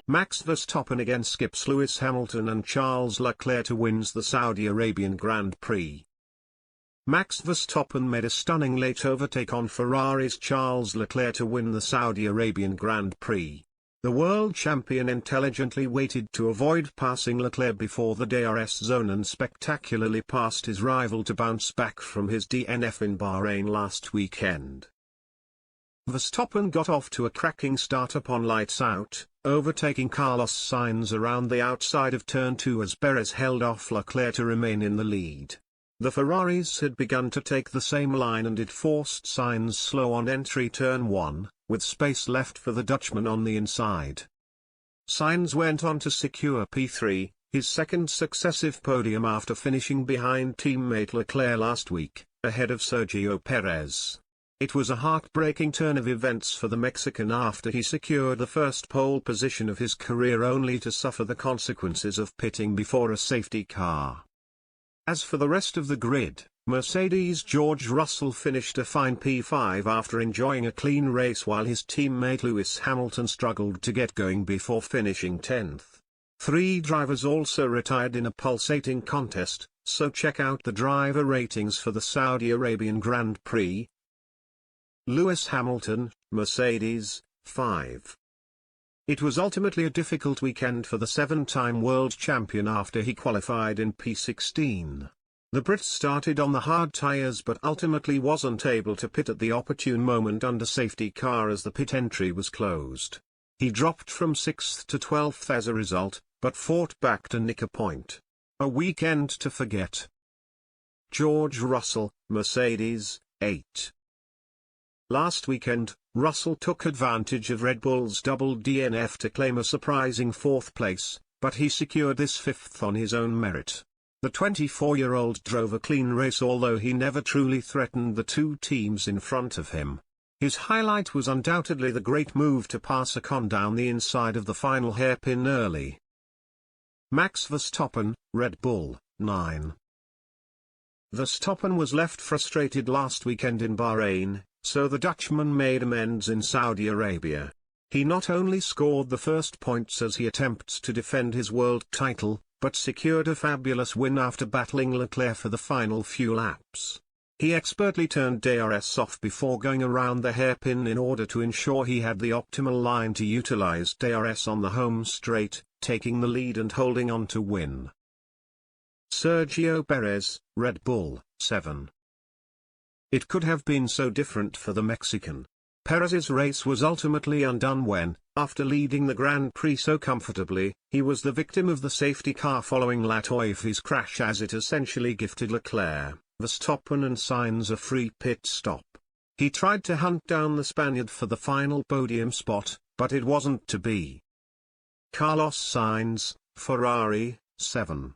Max Verstappen again skips Lewis Hamilton and Charles Leclerc to wins the Saudi Arabian Grand Prix. Max Verstappen made a stunning late overtake on Ferrari's Charles Leclerc to win the Saudi Arabian Grand Prix. The world champion intelligently waited to avoid passing Leclerc before the DRS zone and spectacularly passed his rival to bounce back from his DNF in Bahrain last weekend. Verstappen got off to a cracking start upon lights out, overtaking Carlos Sainz around the outside of Turn 2 as Perez held off Leclerc to remain in the lead. The Ferraris had begun to take the same line and it forced Sainz slow on entry Turn 1, with space left for the Dutchman on the inside. Sainz went on to secure P3, his second successive podium after finishing behind teammate Leclerc last week, ahead of Sergio Perez. It was a heartbreaking turn of events for the Mexican after he secured the first pole position of his career only to suffer the consequences of pitting before a safety car. As for the rest of the grid, Mercedes' George Russell finished a fine P5 after enjoying a clean race while his teammate Lewis Hamilton struggled to get going before finishing 10th. 3 drivers also retired in a pulsating contest, so check out the driver ratings for the Saudi Arabian Grand Prix. Lewis Hamilton, Mercedes, 5. It was ultimately a difficult weekend for the 7-time world champion after he qualified in P16. The Brit started on the hard tyres but ultimately wasn't able to pit at the opportune moment under safety car as the pit entry was closed. He dropped from 6th to 12th as a result, but fought back to nick a point. A weekend to forget. George Russell, Mercedes, 8. Last weekend, Russell took advantage of Red Bull's double DNF to claim a surprising 4th place, but he secured this 5th on his own merit. The 24-year-old drove a clean race although he never truly threatened the 2 teams in front of him. His highlight was undoubtedly the great move to pass Ocon down the inside of the final hairpin early. Max Verstappen, Red Bull, 9. Verstappen was left frustrated last weekend in Bahrain, so the Dutchman made amends in Saudi Arabia. He not only scored the first points as he attempts to defend his world title, but secured a fabulous win after battling Leclerc for the final few laps. He expertly turned DRS off before going around the hairpin in order to ensure he had the optimal line to utilize DRS on the home straight, taking the lead and holding on to win. Sergio Perez, Red Bull, 7. It could have been so different for the Mexican. Perez's race was ultimately undone when, after leading the Grand Prix so comfortably, he was the victim of the safety car following Latifi's crash as it essentially gifted Leclerc, Verstappen and Sainz a free pit stop. He tried to hunt down the Spaniard for the final podium spot, but it wasn't to be. Carlos Sainz, Ferrari, 7.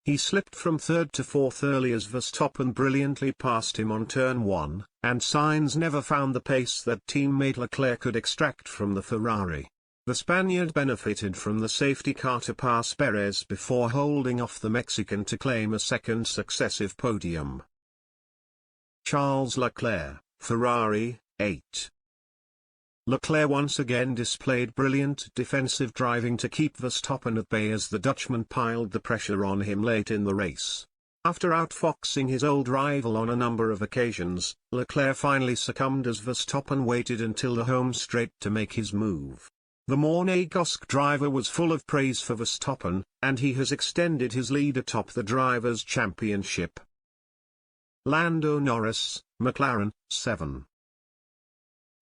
He slipped from 3rd to 4th early as Verstappen brilliantly passed him on Turn 1, and Sainz never found the pace that teammate Leclerc could extract from the Ferrari. The Spaniard benefited from the safety car to pass Perez before holding off the Mexican to claim a second successive podium. Charles Leclerc, Ferrari, 8. Leclerc once again displayed brilliant defensive driving to keep Verstappen at bay as the Dutchman piled the pressure on him late in the race. After outfoxing his old rival on a number of occasions, Leclerc finally succumbed as Verstappen waited until the home straight to make his move. The Monegasque driver was full of praise for Verstappen, and he has extended his lead atop the Drivers' Championship. Lando Norris, McLaren, 7.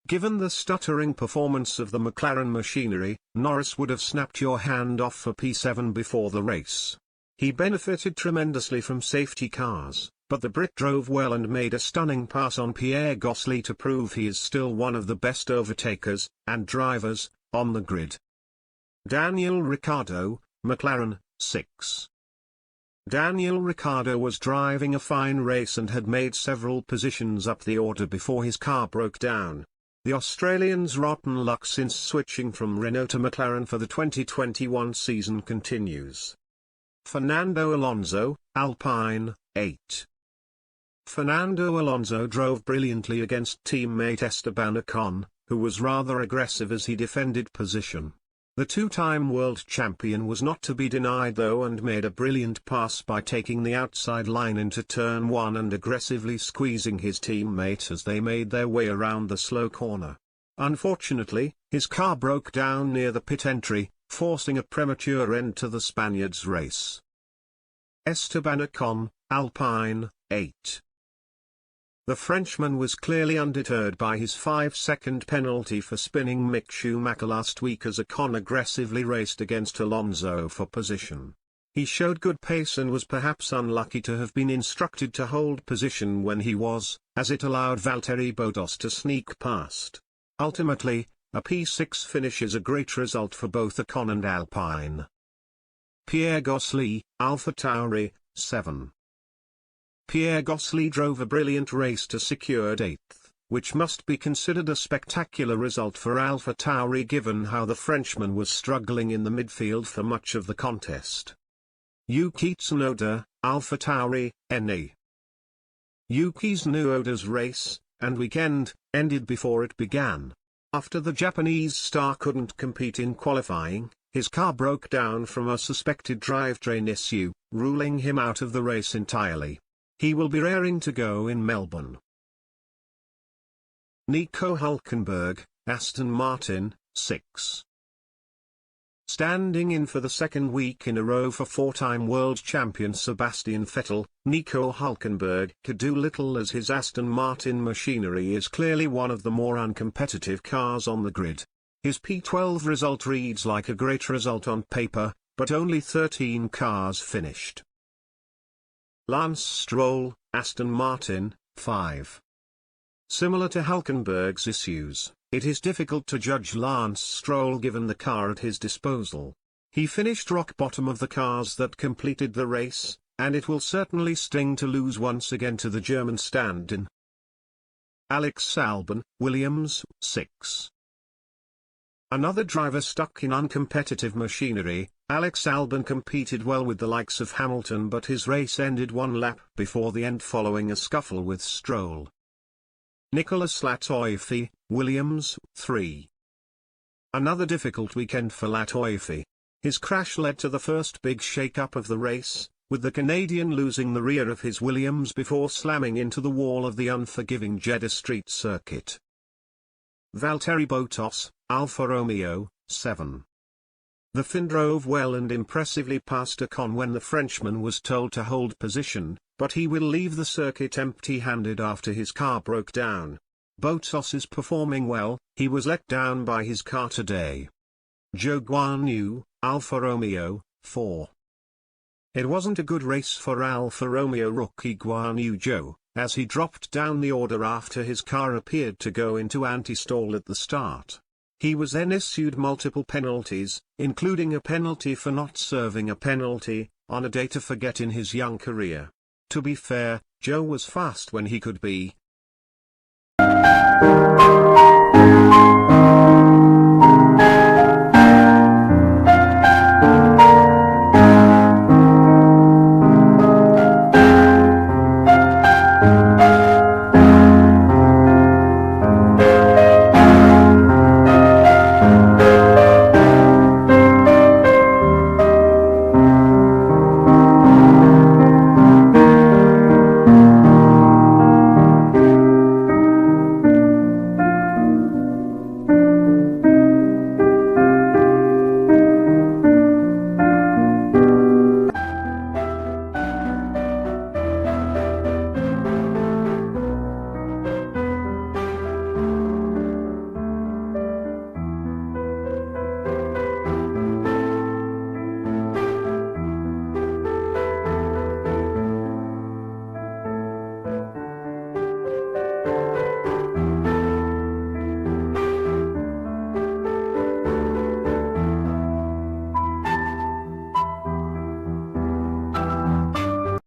Given the stuttering performance of the McLaren machinery, Norris would have snapped your hand off for P7 before the race. He benefited tremendously from safety cars, but the Brit drove well and made a stunning pass on Pierre Gasly to prove he is still one of the best overtakers and drivers on the grid. Daniel Ricciardo, McLaren, 6. Daniel Ricciardo was driving a fine race and had made several positions up the order before his car broke down. The Australian's rotten luck since switching from Renault to McLaren for the 2021 season continues. Fernando Alonso, Alpine, 8. Fernando Alonso drove brilliantly against teammate Esteban Ocon, who was rather aggressive as he defended position. The two-time world champion was not to be denied though and made a brilliant pass by taking the outside line into turn 1 and aggressively squeezing his teammate as they made their way around the slow corner. Unfortunately, his car broke down near the pit entry, forcing a premature end to the Spaniard's race. Esteban Ocon, Alpine, 8. The Frenchman was clearly undeterred by his 5-second penalty for spinning Mick Schumacher last week as Ocon aggressively raced against Alonso for position. He showed good pace and was perhaps unlucky to have been instructed to hold position when he was, as it allowed Valtteri Bottas to sneak past. Ultimately, a P6 finish is a great result for both Ocon and Alpine. Pierre Gasly, AlphaTauri, 7. Pierre Gasly drove a brilliant race to secure 8th, which must be considered a spectacular result for AlphaTauri given how the Frenchman was struggling in the midfield for much of the contest. Yuki Tsunoda, AlphaTauri, NA. Yuki Tsunoda's race, and weekend, ended before it began. After the Japanese star couldn't compete in qualifying, his car broke down from a suspected drivetrain issue, ruling him out of the race entirely. He will be raring to go in Melbourne. Nico Hülkenberg, Aston Martin, 6. Standing in for the second week in a row for four-time world champion Sebastian Vettel, Nico Hülkenberg could do little as his Aston Martin machinery is clearly one of the more uncompetitive cars on the grid. His P12 result reads like a great result on paper, but only 13 cars finished. Lance Stroll, Aston Martin, 5. Similar to Hülkenberg's issues, it is difficult to judge Lance Stroll given the car at his disposal. He finished rock bottom of the cars that completed the race, and it will certainly sting to lose once again to the German stand-in. Alex Albon, Williams, 6. Another driver stuck in uncompetitive machinery, Alex Albon competed well with the likes of Hamilton but his race ended one lap before the end following a scuffle with Stroll. Nicolas Latifi, Williams, 3. Another difficult weekend for Latifi. His crash led to the first big shake-up of the race, with the Canadian losing the rear of his Williams before slamming into the wall of the unforgiving Jeddah Street circuit. Valtteri Bottas, Alfa Romeo, 7. The Finn drove well and impressively past Ocon when the Frenchman was told to hold position, but he will leave the circuit empty-handed after his car broke down. Bottas is performing well, he was let down by his car today. Zhou Guanyu, Alfa Romeo, 4. It wasn't a good race for Alfa Romeo rookie Guanyu Zhou, as he dropped down the order after his car appeared to go into anti-stall at the start. He was then issued multiple penalties, including a penalty for not serving a penalty, on a day to forget in his young career. To be fair, Zhou was fast when he could be,